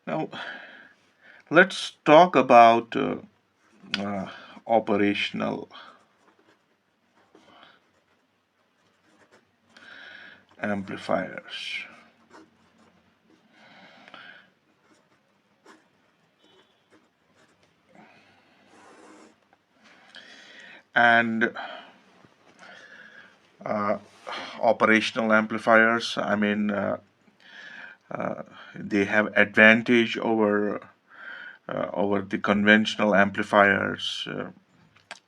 Now, let's talk about uh, operational amplifiers. And uh, operational amplifiers, they have advantage over the conventional amplifiers,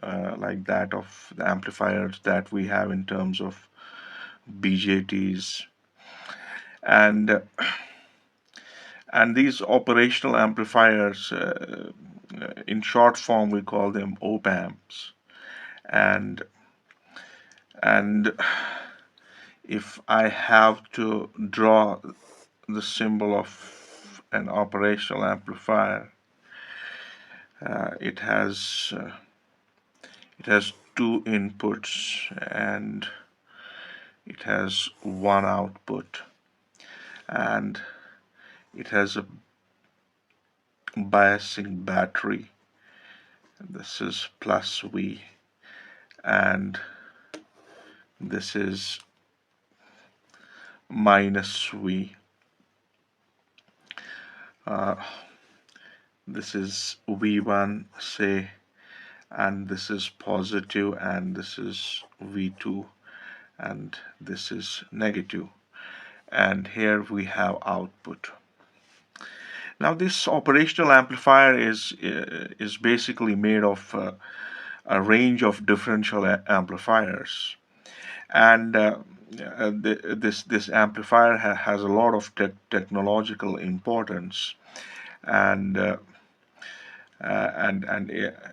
like that of the amplifiers that we have in terms of BJTs, and and these operational amplifiers, in short form, we call them op amps. And and if I have to draw the symbol of an operational amplifier, it has two inputs and it has one output, and it has a biasing battery. This is plus V, and this is minus V. Uh, this is V1, say, and this is positive, and this is V2, and this is negative. And here we have output. Now this operational amplifier is basically made of a range of differential amplifiers, and this amplifier has a lot of technological importance, and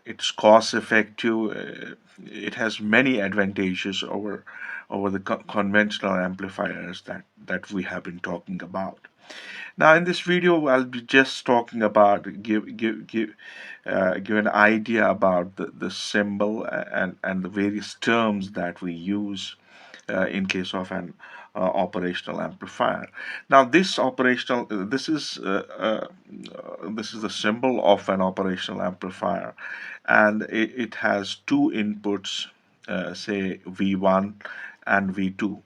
it's cost effective. It has many advantages over the conventional amplifiers that we have been talking about. Now, in this video, I'll be just talking about give an idea about the symbol and the various terms that we use in case of an operational amplifier. Now, this is the symbol of an operational amplifier, and it has two inputs, say V1 and V2,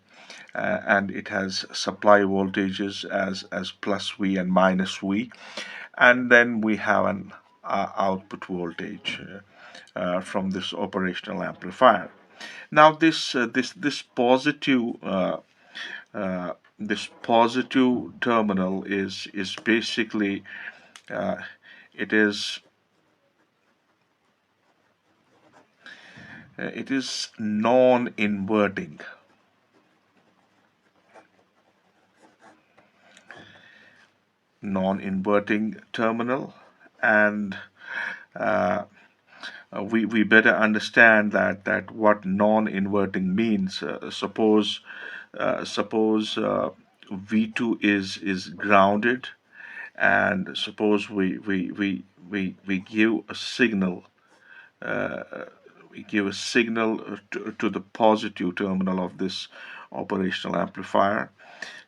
and it has supply voltages as plus V and minus V, and then we have an output voltage from this operational amplifier. Now this positive terminal is basically uh, it is it is non-inverting. Non-inverting terminal, and uh, we better understand that what non-inverting means. Suppose V2 is grounded, and suppose we give a signal, to the positive terminal of this operational amplifier.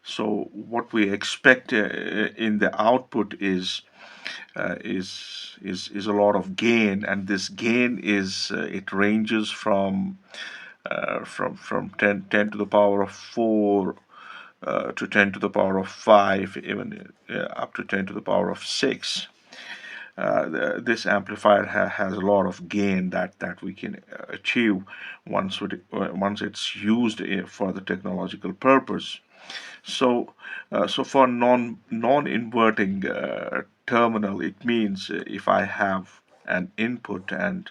So what we expect in the output is a lot of gain, and this gain is it ranges from 10 to the power of 4 to 10 to the power of 5, even up to 10 to the power of 6. This amplifier has a lot of gain that we can achieve once it's used for the technological purpose. So for non-inverting terminal, it means if I have an input, and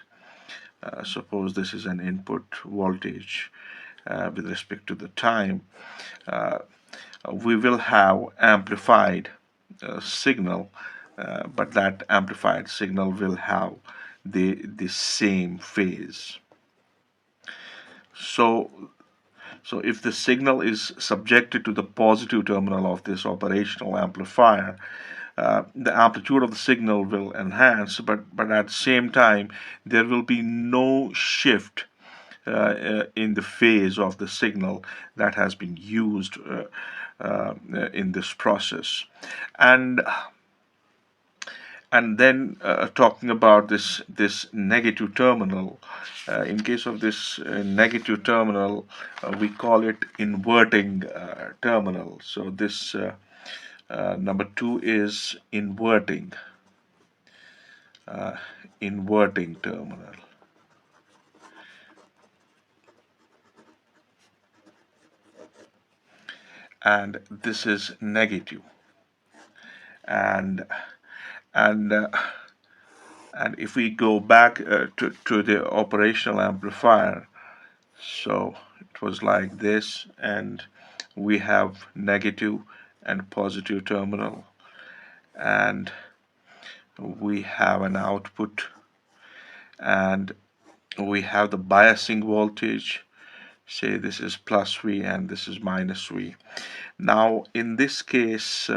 suppose this is an input voltage with respect to the time, uh, we will have amplified signal, but that amplified signal will have the same phase. So so if the signal is subjected to the positive terminal of this operational amplifier, the amplitude of the signal will enhance, but at the same time, there will be no shift in the phase of the signal that has been used in this process. And And then talking about this negative terminal, in case of this negative terminal, we call it inverting terminal. So this number two is uh, inverting terminal, and this is negative. And and and if we go back to the operational amplifier, so it was like this, and we have negative and positive terminal, and we have an output, and we have the biasing voltage. Say this is plus V and this is minus V. Now in this case,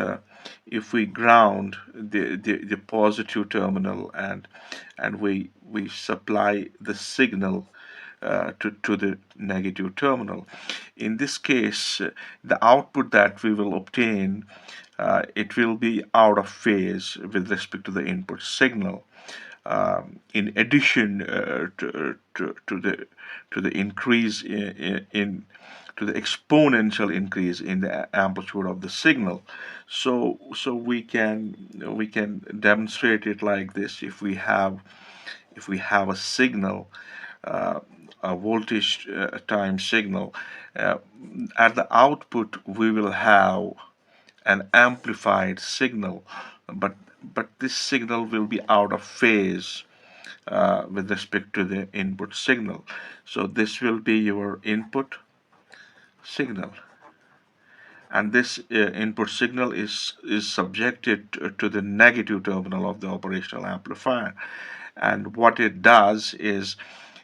if we ground the positive terminal, and we supply the signal to the negative terminal, in this case, the output that we will obtain, it will be out of phase with respect to the input signal. In addition to the increase in to the exponential increase in the amplitude of the signal. So we can demonstrate it like this. If we have a signal, uh, a voltage time signal, uh, at the output we will have an amplified signal, but this signal will be out of phase with respect to the input signal. So this will be your input signal, and this input signal is subjected to the negative terminal of the operational amplifier. And what it does is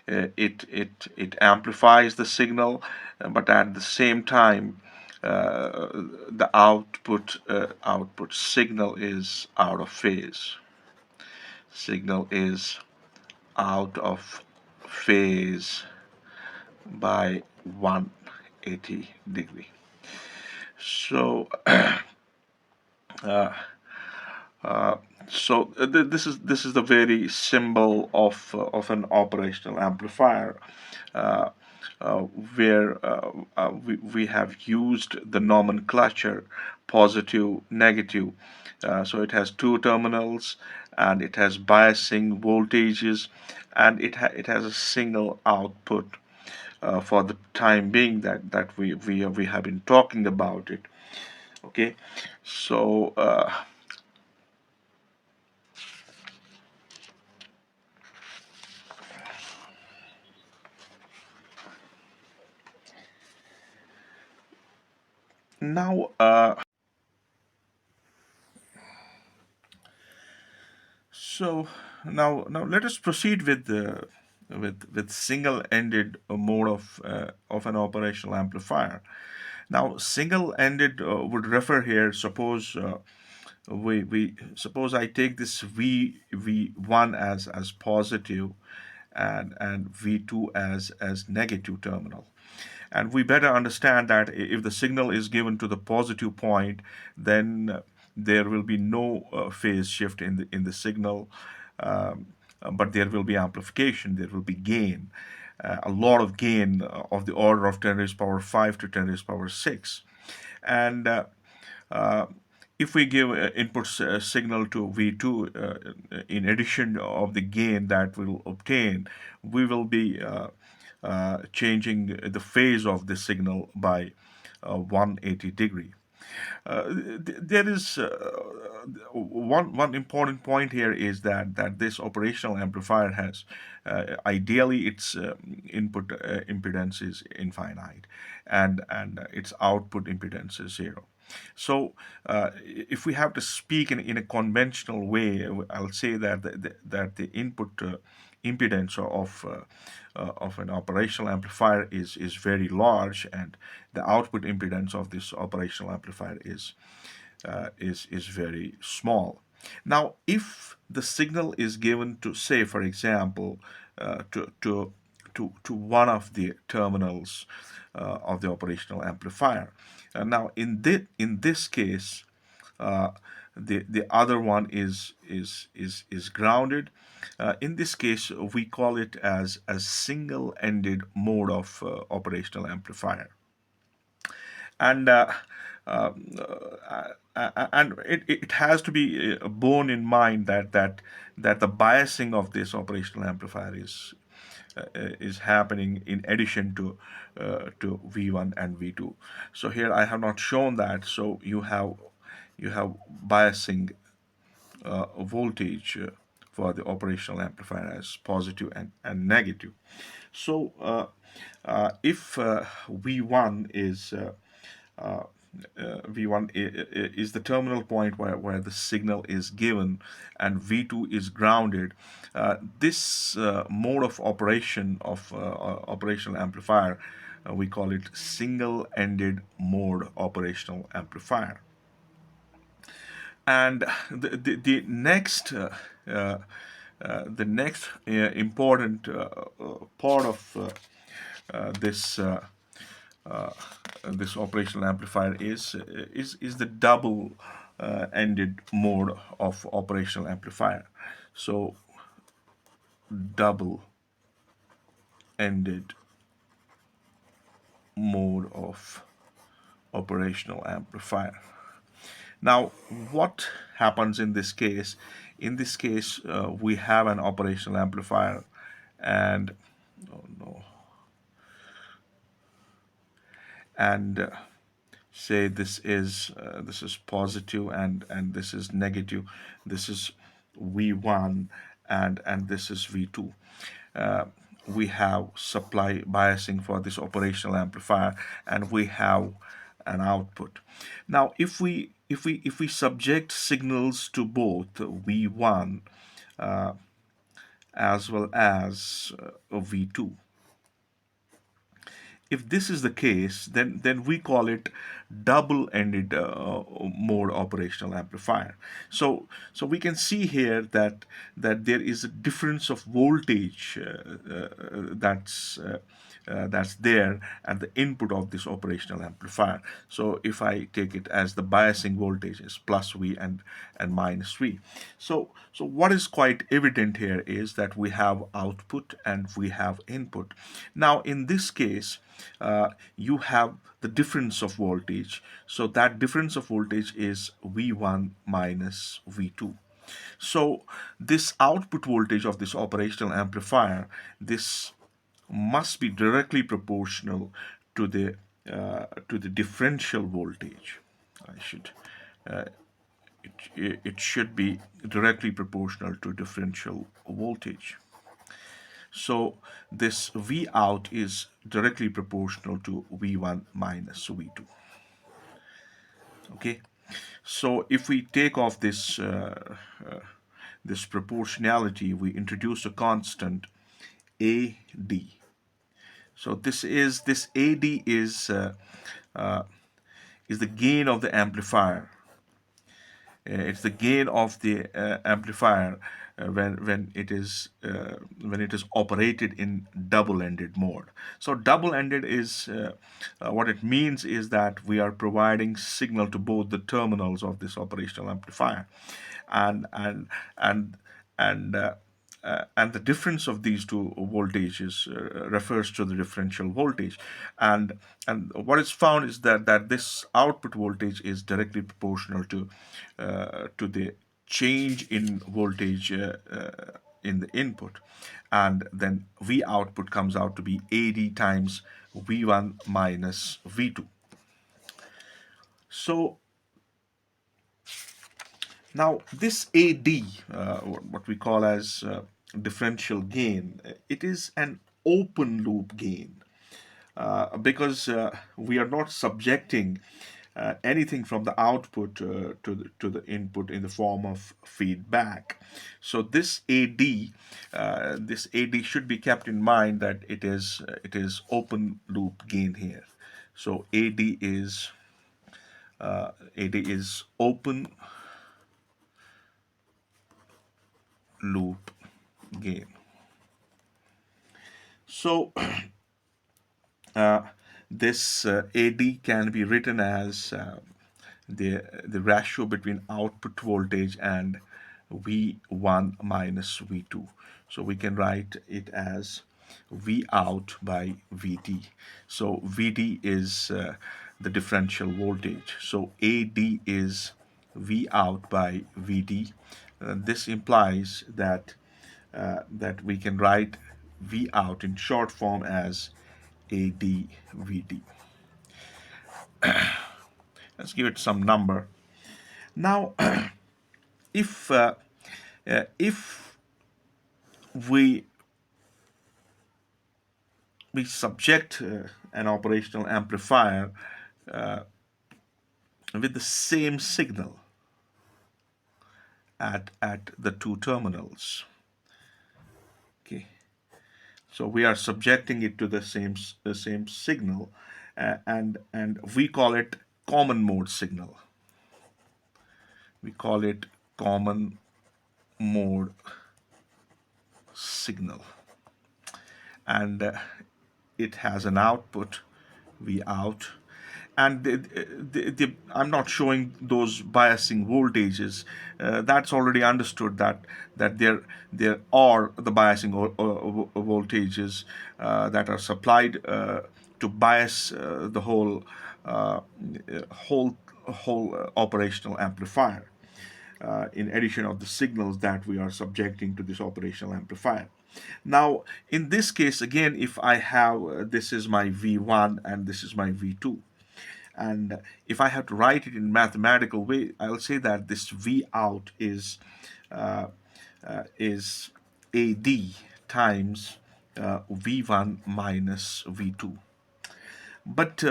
it amplifies the signal, but at the same time the output signal is out of phase. Signal is out of phase by 180 degree. So uh, this is the very symbol of an operational amplifier, uh, uh, where we have used the nomenclature positive, negative. So it has two terminals, and it has biasing voltages, and it has a single output for the time being that we have been talking about it. Okay, so now So now let us proceed with the with single-ended mode of an operational amplifier. Now, single-ended would refer here. Suppose we suppose I take this V1 as positive, and V2 as negative terminal. And we better understand that if the signal is given to the positive point, then there will be no phase shift in the signal, um, but there will be amplification, there will be gain, a lot of gain of the order of 10 raised power 5 to 10 raised power 6. And uh, if we give input signal to V2, in addition of the gain that we'll obtain, we will be changing the phase of the signal by 180 degree. There is one important point here is that this operational amplifier has, ideally its input impedance is infinite, and its output impedance is zero. So if we have to speak in a conventional way, I'll say that the input impedance of an operational amplifier is very large, and the output impedance of this operational amplifier is very small. Now, if the signal is given to, say, for example, to one of the terminals of the operational amplifier, now in this case, uh, the other one is grounded. In this case, we call it as a single-ended mode of operational amplifier. And it has to be borne in mind that the biasing of this operational amplifier is happening in addition to V1 and V2. So here I have not shown that. So you have biasing voltage for the operational amplifier as positive and negative. So if V1 is the terminal point where the signal is given and V2 is grounded. This mode of operation of operational amplifier, we call it single-ended mode operational amplifier. And the next important part of this this operational amplifier is the double ended mode of operational amplifier. So double ended mode of operational amplifier. Now, what happens in this case? In this case, we have an operational amplifier, and oh no, and say this is positive and this is negative. This is V1 and this is V2. Uh, we have supply biasing for this operational amplifier, and we have an output. Now, if we subject signals to both V1 as well as V2, if this is the case, then we call it double-ended mode operational amplifier. So we can see here that there is a difference of voltage that's there at the input of this operational amplifier. So if I take it as the biasing voltage is plus V and minus V. So what is quite evident here is that we have output and we have input. Now in this case, you have the difference of voltage. So that difference of voltage is V1 minus V2. So this output voltage of this operational amplifier, this must be directly proportional to the differential voltage. I should it should be directly proportional to differential voltage. So this V out is directly proportional to V1 minus V2. Okay, so if we take off this proportionality, we introduce a constant AD. So this AD is the gain of the amplifier. It's the gain of the amplifier when it is operated in double-ended mode. So double-ended is what it means is that we are providing signal to both the terminals of this operational amplifier, and and and and the difference of these two voltages refers to the differential voltage, and what is found is that this output voltage is directly proportional to the change in voltage in the input, and then V output comes out to be AD times V1 minus V2. So now, this AD, what we call as differential gain, it is an open loop gain because we are not subjecting anything from the output to the input in the form of feedback. So this AD should be kept in mind that it is open loop gain here. So AD is open loop gain. So this AD can be written as the ratio between output voltage and V1 minus V2. So we can write it as V out by VD. So VD is the differential voltage. So AD is V out by VD. This implies that that we can write V out in short form as ADVD. Let's give it some number. Now, if if we we subject an operational amplifier with the same signal at the two terminals, okay, so we are subjecting it to the same signal, and we call it common mode signal. We call it common mode signal, and it has an output V out, and I'm not showing those biasing voltages. That's already understood that there are the biasing voltages that are supplied to bias the uh, whole operational amplifier, in addition of the signals that we are subjecting to this operational amplifier. Now, in this case, again, if I have this is my V1 and this is my V2, and if I have to write it in mathematical way, I'll say that this V out is AD times V1 minus V2. But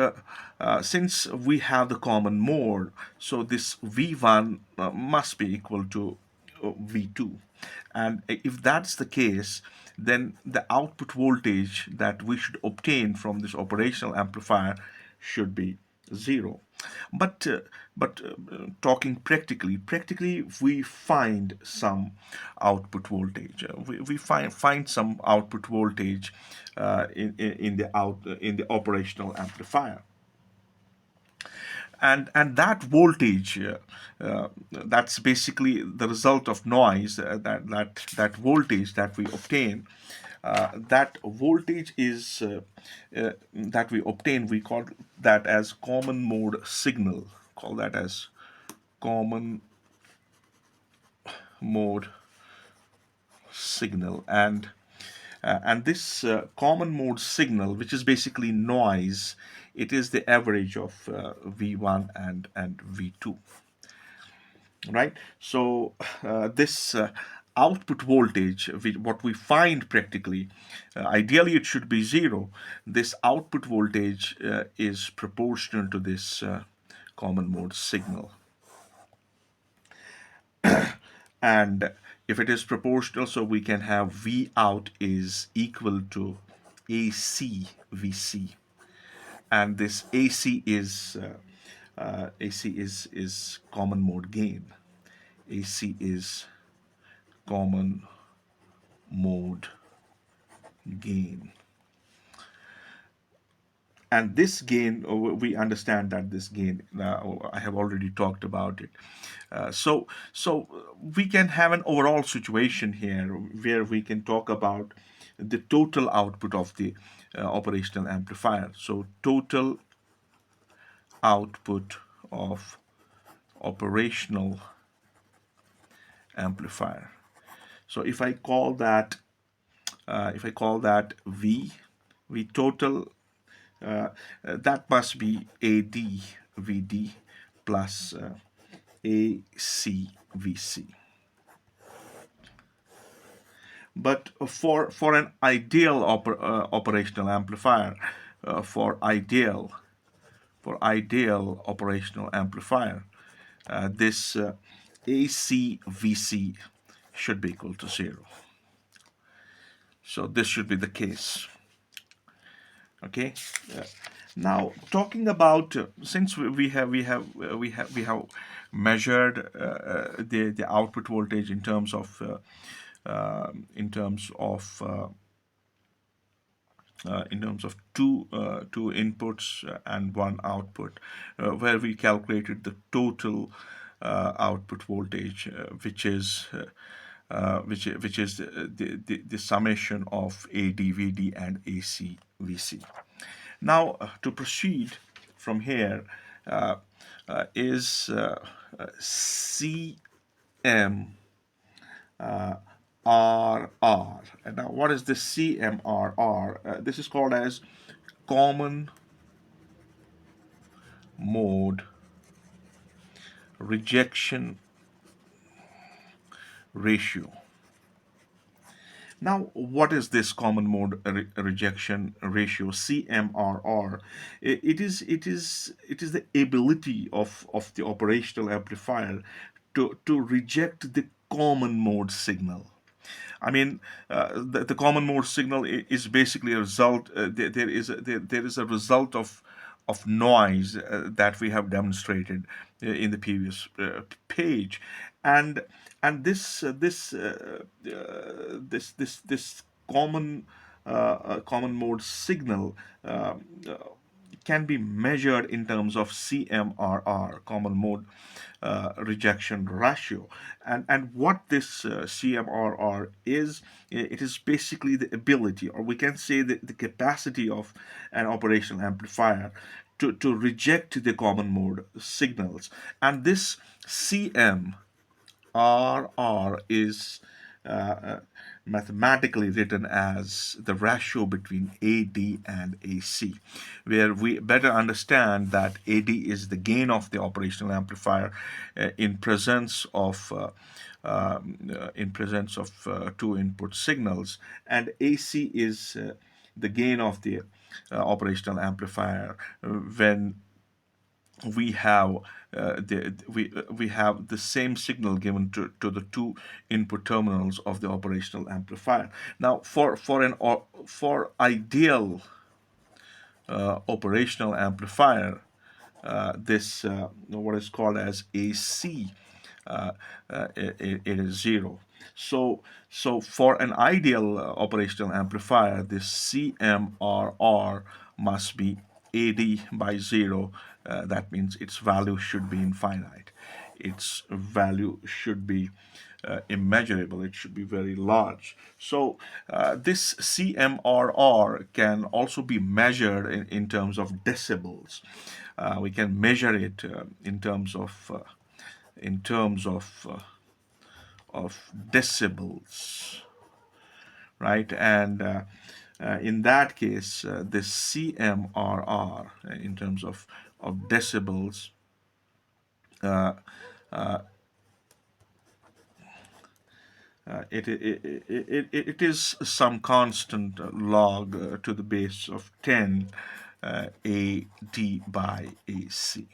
since we have the common mode, so this V1 must be equal to V2. And if that's the case, then the output voltage that we should obtain from this operational amplifier should be zero. But talking practically, we find some output voltage. We find some output voltage in the operational amplifier, and that voltage that's basically the result of noise. That voltage that we obtain, that voltage is that we obtain, we call that as common mode signal. Call that as common mode signal. And this common mode signal, which is basically noise, it is the average of V1 and V2, right? So this output voltage, what we find practically, ideally it should be zero. This output voltage is proportional to this common mode signal. And if it is proportional, so we can have V out is equal to AC VC, and this AC is common mode gain. AC is common mode gain. And this gain, we understand that this gain, I have already talked about it. So we can have an overall situation here where we can talk about the total output of the operational amplifier. So total output of operational amplifier. So if I call that V total, that must be ADVD plus ACVC. But for an ideal operational amplifier, for ideal operational amplifier, this ACVC should be equal to zero. So this should be the case. Okay. Now talking about since we have measured the output voltage in terms of in terms of two inputs and one output, where we calculated the total output voltage, which is the summation of AD/VD and AC/VC. Now, to proceed from here, uh, is CM RR. And now, what is the CMRR? This is called as common mode rejection ratio. Now, what is this common mode rejection ratio (CMRR)? It is the ability of the operational amplifier to reject the common mode signal. I mean, the common mode signal is basically a result. There is a result of noise that we have demonstrated in the previous page, and this common mode signal can be measured in terms of CMRR, common mode rejection ratio. And what this CMRR is, it is basically the ability, or we can say the capacity of an operational amplifier to reject the common mode signals. And this CM RR is mathematically written as the ratio between AD and AC, where we better understand that AD is the gain of the operational amplifier in presence of two input signals, and AC is the gain of the operational amplifier when we have we have the same signal given to the two input terminals of the operational amplifier. Now, for ideal operational amplifier, this what is called as AC, it is zero. So for an ideal operational amplifier, this CMRR must be AD by zero. That means its value should be infinite. Its value should be immeasurable. It should be very large. So this CMRR can also be measured in terms of decibels. We can measure it in terms of decibels, right? And in that case, this CMRR in terms of decibels, it is some constant log to the base of 10 AD by AC.